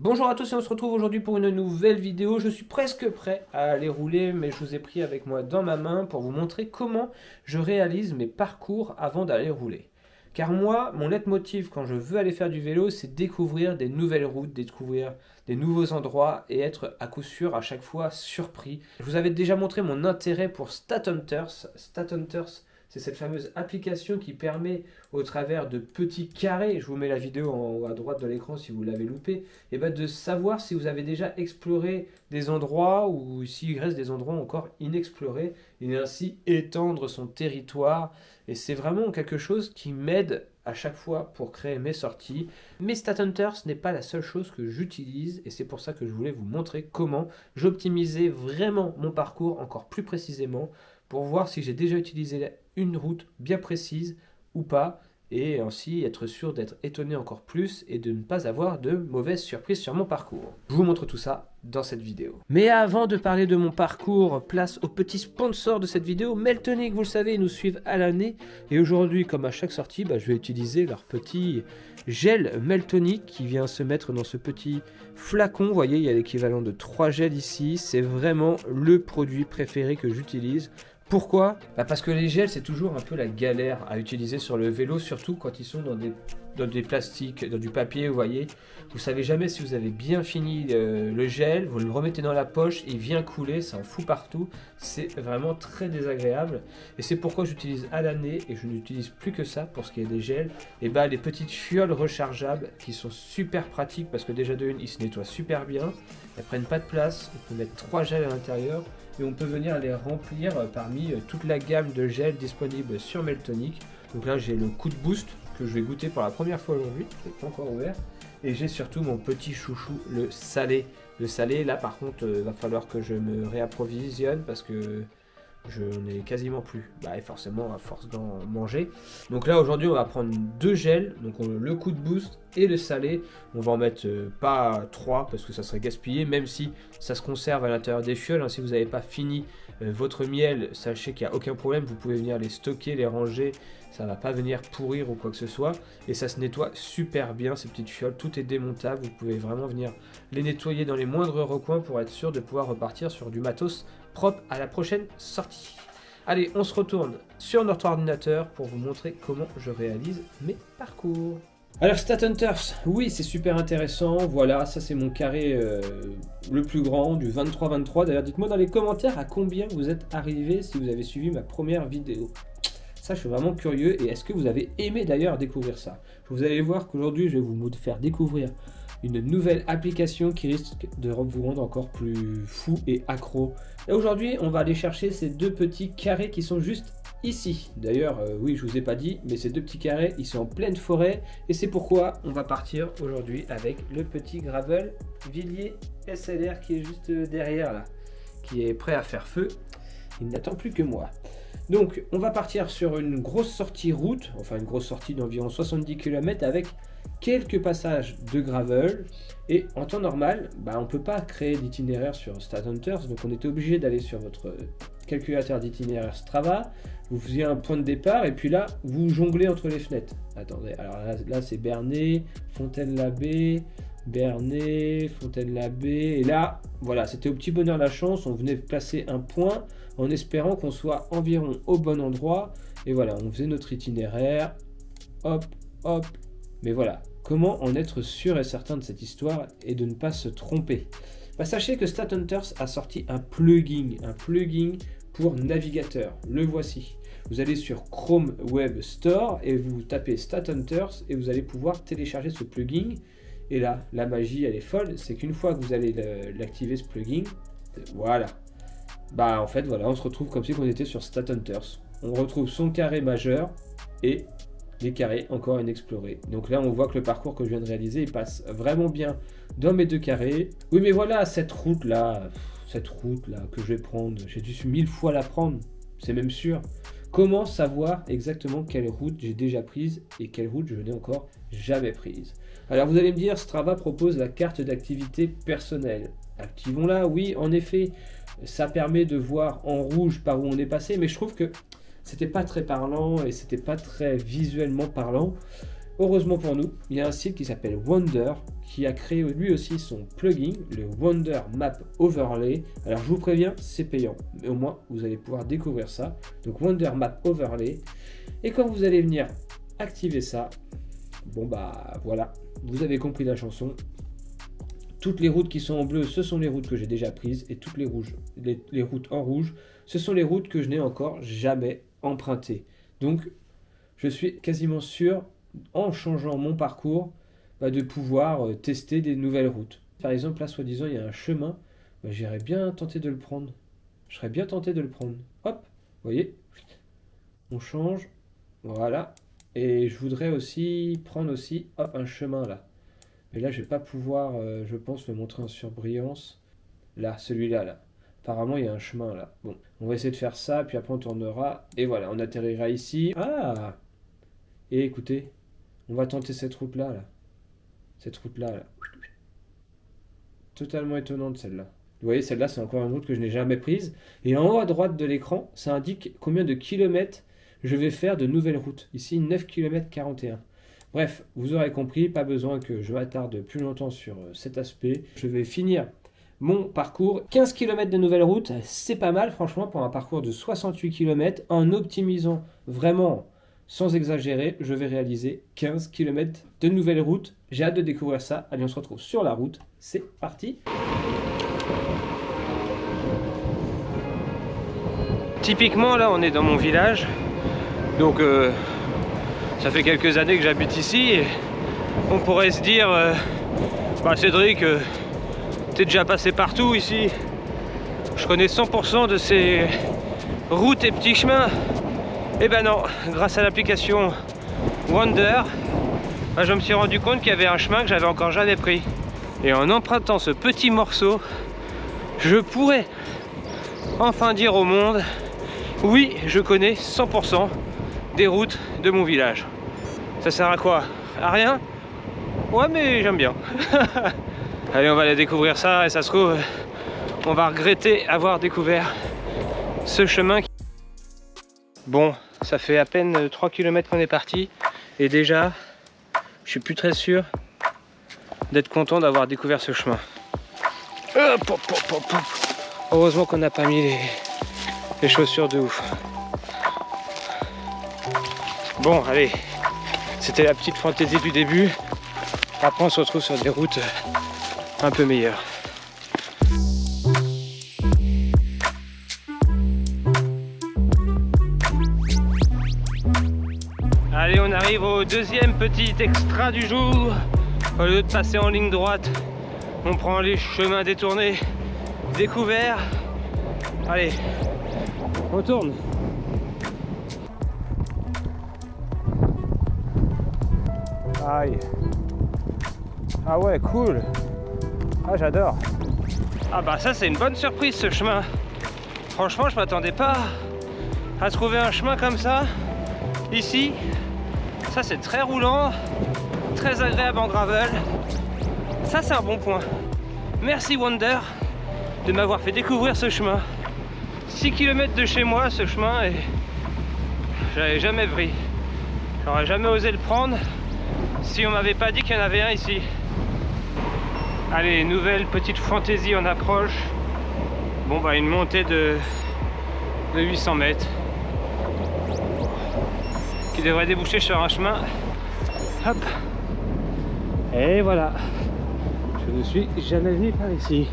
Bonjour à tous et on se retrouve aujourd'hui pour une nouvelle vidéo. Je suis presque prêt à aller rouler, mais je vous ai pris avec moi dans ma main pour vous montrer comment je réalise mes parcours avant d'aller rouler. Car moi, mon leitmotiv quand je veux aller faire du vélo, c'est découvrir des nouvelles routes, découvrir des nouveaux endroits et être à coup sûr à chaque fois surpris. Je vous avais déjà montré mon intérêt pour StatHunters. StatHunters, c'est cette fameuse application qui permet, au travers de petits carrés, je vous mets la vidéo en haut à droite de l'écran si vous l'avez loupé, et de savoir si vous avez déjà exploré des endroits ou s'il reste des endroits encore inexplorés, et ainsi étendre son territoire. Et c'est vraiment quelque chose qui m'aide à chaque fois pour créer mes sorties. Mais StatHunters n'est pas la seule chose que j'utilise, et c'est pour ça que je voulais vous montrer comment j'optimisais vraiment mon parcours encore plus précisément, pour voir si j'ai déjà utilisé une route bien précise ou pas, et ainsi être sûr d'être étonné encore plus et de ne pas avoir de mauvaises surprises sur mon parcours. Je vous montre tout ça dans cette vidéo. Mais avant de parler de mon parcours, place au petit sponsor de cette vidéo, Meltonic. Vous le savez, ils nous suivent à l'année, et aujourd'hui, comme à chaque sortie, je vais utiliser leur petit gel Meltonic qui vient se mettre dans ce petit flacon. Vous voyez, il y a l'équivalent de 3 gels ici. C'est vraiment le produit préféré que j'utilise. Pourquoi? Parce que les gels, c'est toujours un peu la galère à utiliser sur le vélo, surtout quand ils sont dans des plastiques, dans du papier, vous voyez. Vous savez jamais si vous avez bien fini le gel, vous le remettez dans la poche, il vient couler, ça en fout partout. C'est vraiment très désagréable. Et c'est pourquoi j'utilise à l'année, et je n'utilise plus que ça pour ce qui est des gels, et les petites fioles rechargeables qui sont super pratiques parce que déjà de une, ils se nettoient super bien, elles prennent pas de place, on peut mettre 3 gels à l'intérieur. Et on peut venir les remplir parmi toute la gamme de gels disponibles sur Meltonic. Donc là j'ai le coup de boost que je vais goûter pour la première fois aujourd'hui, je l'ai pas encore ouvert. Et j'ai surtout mon petit chouchou, le salé. Le salé, là par contre, va falloir que je me réapprovisionne parce que je n'ai quasiment plus. Et forcément à force d'en manger. Donc là aujourd'hui on va prendre 2 gels, donc le coup de boost et le salé. On va en mettre pas 3 parce que ça serait gaspillé, même si ça se conserve à l'intérieur des fioles. Si vous n'avez pas fini votre miel, sachez qu'il n'y a aucun problème, vous pouvez venir les stocker, les ranger, ça ne va pas venir pourrir ou quoi que ce soit. Et ça se nettoie super bien ces petites fioles, tout est démontable, vous pouvez vraiment venir les nettoyer dans les moindres recoins pour être sûr de pouvoir repartir sur du matos propre à la prochaine sortie. Allez, on se retourne sur notre ordinateur pour vous montrer comment je réalise mes parcours. Alors StatHunters, oui c'est super intéressant, voilà, ça c'est mon carré le plus grand du 23-23. D'ailleurs dites-moi dans les commentaires à combien vous êtes arrivé si vous avez suivi ma première vidéo. Ça je suis vraiment curieux, et est-ce que vous avez aimé d'ailleurs découvrir ça? Vous allez voir qu'aujourd'hui je vais vous faire découvrir une nouvelle application qui risque de vous rendre encore plus fou et accro. Et aujourd'hui on va aller chercher ces 2 petits carrés qui sont juste ici. D'ailleurs, oui, je vous ai pas dit, mais ces 2 petits carrés, ils sont en pleine forêt, et c'est pourquoi on va partir aujourd'hui avec le petit gravel Villiers SLR qui est juste derrière là, qui est prêt à faire feu. Il n'attend plus que moi. Donc, on va partir sur une grosse sortie route, enfin une grosse sortie d'environ 70 km avec quelques passages de gravel. Et en temps normal, on ne peut pas créer d'itinéraire sur StatHunters, donc on était obligé d'aller sur votre calculateur d'itinéraire Strava. Vous faisiez un point de départ et puis là, vous jonglez entre les fenêtres. Attendez, alors là c'est Bernay, Fontaine-l'Abbé, Bernay, Fontaine-l'Abbé. Et là, voilà, c'était au petit bonheur la chance. On venait placer un point en espérant qu'on soit environ au bon endroit. Et voilà, on faisait notre itinéraire. Hop, hop. Mais voilà, comment en être sûr et certain de cette histoire et de ne pas se tromper? Sachez que StatHunters a sorti un plugin pour navigateur. Le voici. Vous allez sur Chrome Web Store et vous tapez StatHunters et vous allez pouvoir télécharger ce plugin. Et là, la magie, elle est folle, c'est qu'une fois que vous allez l'activer, ce plugin, voilà. En fait, voilà, on se retrouve comme si on était sur StatHunters. On retrouve son carré majeur et les carrés encore inexplorés. Donc là, on voit que le parcours que je viens de réaliser, il passe vraiment bien dans mes 2 carrés. Oui, mais voilà, cette route-là que je vais prendre, j'ai dû 1000 fois la prendre, c'est même sûr. Comment savoir exactement quelle route j'ai déjà prise et quelle route je n'ai encore jamais prise? Alors vous allez me dire, Strava propose la carte d'activité personnelle. Activons-la, oui, en effet, ça permet de voir en rouge par où on est passé, mais je trouve que c'était pas très parlant et c'était pas très visuellement parlant. Heureusement pour nous, il y a un site qui s'appelle Wonder qui a créé lui aussi son plugin, le Wonder Map Overlay. Alors je vous préviens, c'est payant, mais au moins vous allez pouvoir découvrir ça. Donc Wonder Map Overlay. Et quand vous allez venir activer ça, bon bah voilà, vous avez compris la chanson. Toutes les routes qui sont en bleu, ce sont les routes que j'ai déjà prises, et toutes les routes en rouge, ce sont les routes que je n'ai encore jamais empruntées. Donc je suis quasiment sûr, en changeant mon parcours, de pouvoir tester des nouvelles routes. Par exemple, là, soi-disant, il y a un chemin, j'irais bien tenter de le prendre. Je serais bien tenté de le prendre. Hop, vous voyez, on change, voilà. Et je voudrais aussi prendre aussi, hop, un chemin là. Mais là, je vais pas pouvoir, je pense, le montrer en surbrillance. Là, celui-là, là. Apparemment, il y a un chemin là. Bon, on va essayer de faire ça, puis après on tournera. Et voilà, on atterrira ici. Ah! Et écoutez, on va tenter cette route-là, là. Cette route-là, là. Totalement étonnante, celle-là. Vous voyez, celle-là, c'est encore une route que je n'ai jamais prise. Et en haut à droite de l'écran, ça indique combien de kilomètres je vais faire de nouvelles routes. Ici, 9 km 41. Bref, vous aurez compris, pas besoin que je m'attarde plus longtemps sur cet aspect. Je vais finir mon parcours. 15 km de nouvelles routes, c'est pas mal, franchement, pour un parcours de 68 km. En optimisant vraiment, sans exagérer, je vais réaliser 15 km de nouvelles routes. J'ai hâte de découvrir ça. Allez, on se retrouve sur la route. C'est parti. Typiquement, là, on est dans mon village. Donc, ça fait quelques années que j'habite ici. Et on pourrait se dire, Cédric, t'es déjà passé partout ici. Je connais 100% de ces routes et petits chemins. Eh ben non, grâce à l'application Wonder, je me suis rendu compte qu'il y avait un chemin que j'avais encore jamais pris. Et en empruntant ce petit morceau, je pourrais enfin dire au monde, oui, je connais 100% des routes de mon village. Ça sert à quoi? À rien? Ouais, mais j'aime bien. Allez, on va aller découvrir ça et ça se trouve, on va regretter avoir découvert ce chemin. Bon, ça fait à peine 3 km qu'on est parti et déjà, je suis plus très sûr d'être content d'avoir découvert ce chemin. Heureusement qu'on n'a pas mis les chaussures de ouf. Bon, allez, c'était la petite fantaisie du début. Après, on se retrouve sur des routes un peu meilleures. Allez, on arrive au deuxième petit extra du jour. Au lieu de passer en ligne droite, on prend les chemins détournés, découverts. Allez, on tourne. Aïe. Ah ouais, cool. Ah, j'adore. Ah bah ça, c'est une bonne surprise, ce chemin. Franchement, je m'attendais pas à trouver un chemin comme ça ici. Ça, c'est très roulant, très agréable en gravel. Ça, c'est un bon point. Merci Wonder de m'avoir fait découvrir ce chemin. 6 km de chez moi, ce chemin, et j'avais jamais pris. J'aurais jamais osé le prendre si on m'avait pas dit qu'il y en avait un ici. Allez, nouvelle petite fantaisie en approche. Bon bah une montée de 800 mètres qui devrait déboucher sur un chemin. Hop. Et voilà. Je ne suis jamais venu par ici.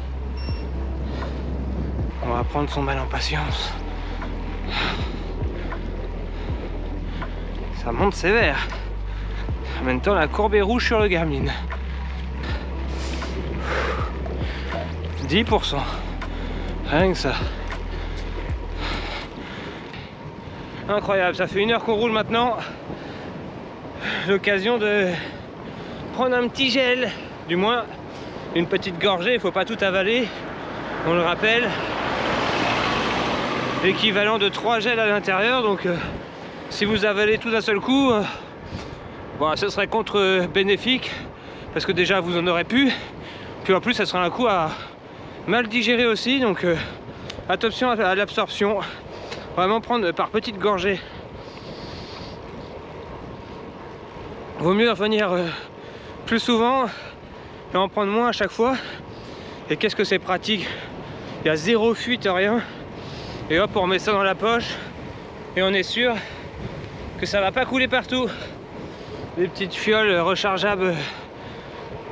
On va prendre son mal en patience. Ça monte sévère. En même temps, la courbe est rouge sur le Garmin. 10%. Rien que ça. Incroyable, ça fait 1 heure qu'on roule maintenant. L'occasion de prendre un petit gel. Du moins, une petite gorgée, il ne faut pas tout avaler. On le rappelle. L'équivalent de 3 gels à l'intérieur. Donc, si vous avalez tout d'un seul coup, bon, ce serait contre-bénéfique. Parce que déjà, vous en aurez plus. Puis en plus, ça sera un coup à mal digérer aussi. Donc, attention à l'absorption. Vraiment prendre par petites gorgées. Vaut mieux revenir plus souvent et en prendre moins à chaque fois. Et qu'est-ce que c'est pratique, il y a zéro fuite, rien. Et hop, on remet ça dans la poche et on est sûr que ça va pas couler partout. Des petites fioles rechargeables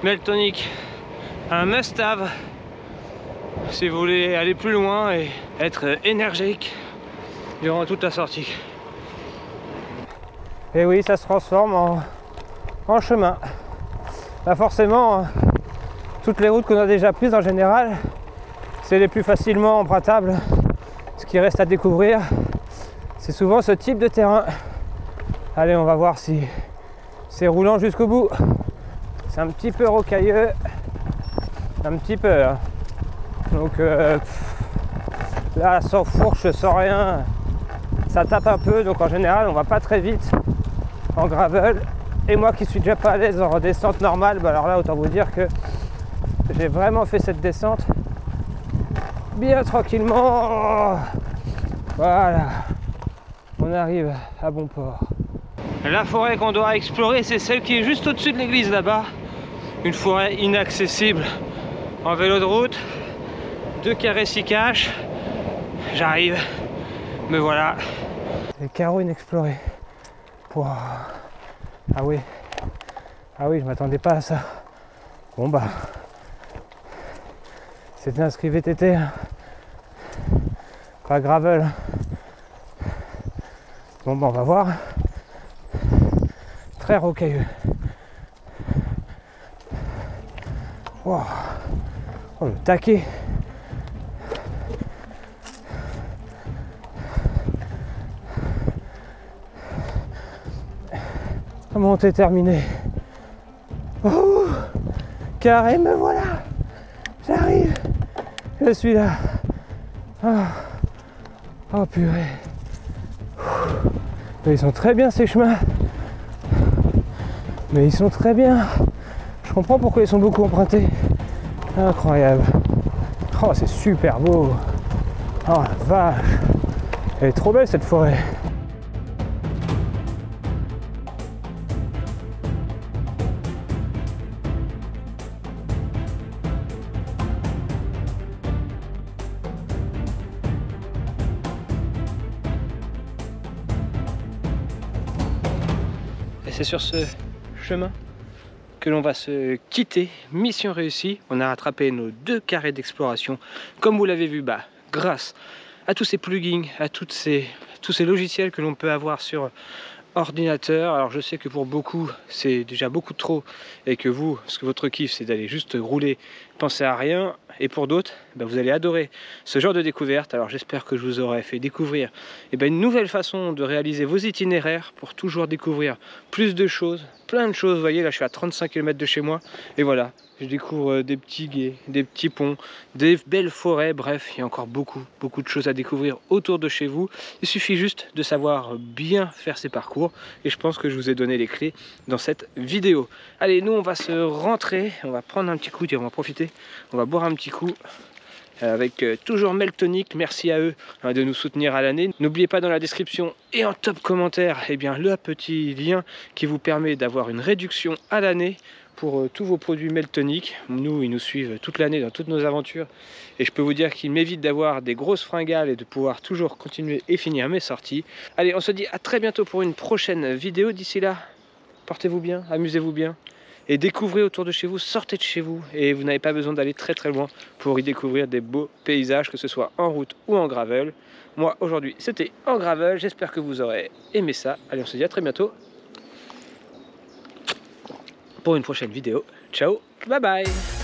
Meltonic, un must-have si vous voulez aller plus loin et être énergique durant toute la sortie. Et oui, ça se transforme en chemin. Bah forcément, toutes les routes qu'on a déjà prises en général, c'est les plus facilement empruntables. Ce qui reste à découvrir, c'est souvent ce type de terrain. Allez, on va voir si c'est roulant jusqu'au bout. C'est un petit peu rocailleux, un petit peu. Hein. Donc là, sans fourche, sans rien, ça tape un peu. Donc en général, on va pas très vite en gravel. Et moi qui suis déjà pas à l'aise en descente normale, bah alors là, autant vous dire que j'ai vraiment fait cette descente bien tranquillement. Voilà, on arrive à bon port. La forêt qu'on doit explorer, c'est celle qui est juste au-dessus de l'église là-bas. Une forêt inaccessible en vélo de route. 2 carrés 6 caches. J'arrive, me voilà. Les carreaux inexplorés. Wow. Ah oui, je m'attendais pas à ça. Bon bah, c'était inscrit VTT, pas gravel. Bon bah on va voir. Très rocailleux. Wow. Oh le taquet. La montée terminée. Oh, carré, me voilà. J'arrive. Je suis là. Oh purée. Mais ils sont très bien ces chemins. Mais ils sont très bien. Je comprends pourquoi ils sont beaucoup empruntés. Incroyable. Oh, c'est super beau. Oh la vache. Elle est trop belle cette forêt. Et c'est sur ce chemin que l'on va se quitter. Mission réussie. On a rattrapé nos 2 carrés d'exploration. Comme vous l'avez vu, bah, grâce à tous ces plugins, à tous ces logiciels que l'on peut avoir sur ordinateur. Alors je sais que pour beaucoup c'est déjà beaucoup trop et que vous, parce que votre kiff c'est d'aller juste rouler, penser à rien, et pour d'autres bah, vous allez adorer ce genre de découverte. Alors j'espère que je vous aurai fait découvrir une nouvelle façon de réaliser vos itinéraires pour toujours découvrir plus de choses, plein de choses. Vous voyez là je suis à 35 km de chez moi et voilà, je découvre des petits gués, des petits ponts, des belles forêts. Bref, il y a encore beaucoup de choses à découvrir autour de chez vous. Il suffit juste de savoir bien faire ces parcours et je pense que je vous ai donné les clés dans cette vidéo. Allez, nous on va se rentrer, on va prendre un petit coup, on va profiter, on va boire un petit coup avec toujours Meltonic. Merci à eux de nous soutenir à l'année. N'oubliez pas dans la description et en top commentaire le petit lien qui vous permet d'avoir une réduction à l'année pour tous vos produits Meltonic. Nous, ils nous suivent toute l'année dans toutes nos aventures et je peux vous dire qu'ils m'évitent d'avoir des grosses fringales et de pouvoir toujours continuer et finir mes sorties. Allez, on se dit à très bientôt pour une prochaine vidéo. D'ici là, portez-vous bien, amusez-vous bien et découvrez autour de chez vous, sortez de chez vous et vous n'avez pas besoin d'aller très loin pour y découvrir des beaux paysages, que ce soit en route ou en gravel. Moi aujourd'hui c'était en gravel, j'espère que vous aurez aimé ça. Allez, on se dit à très bientôt pour une prochaine vidéo. Ciao, bye bye.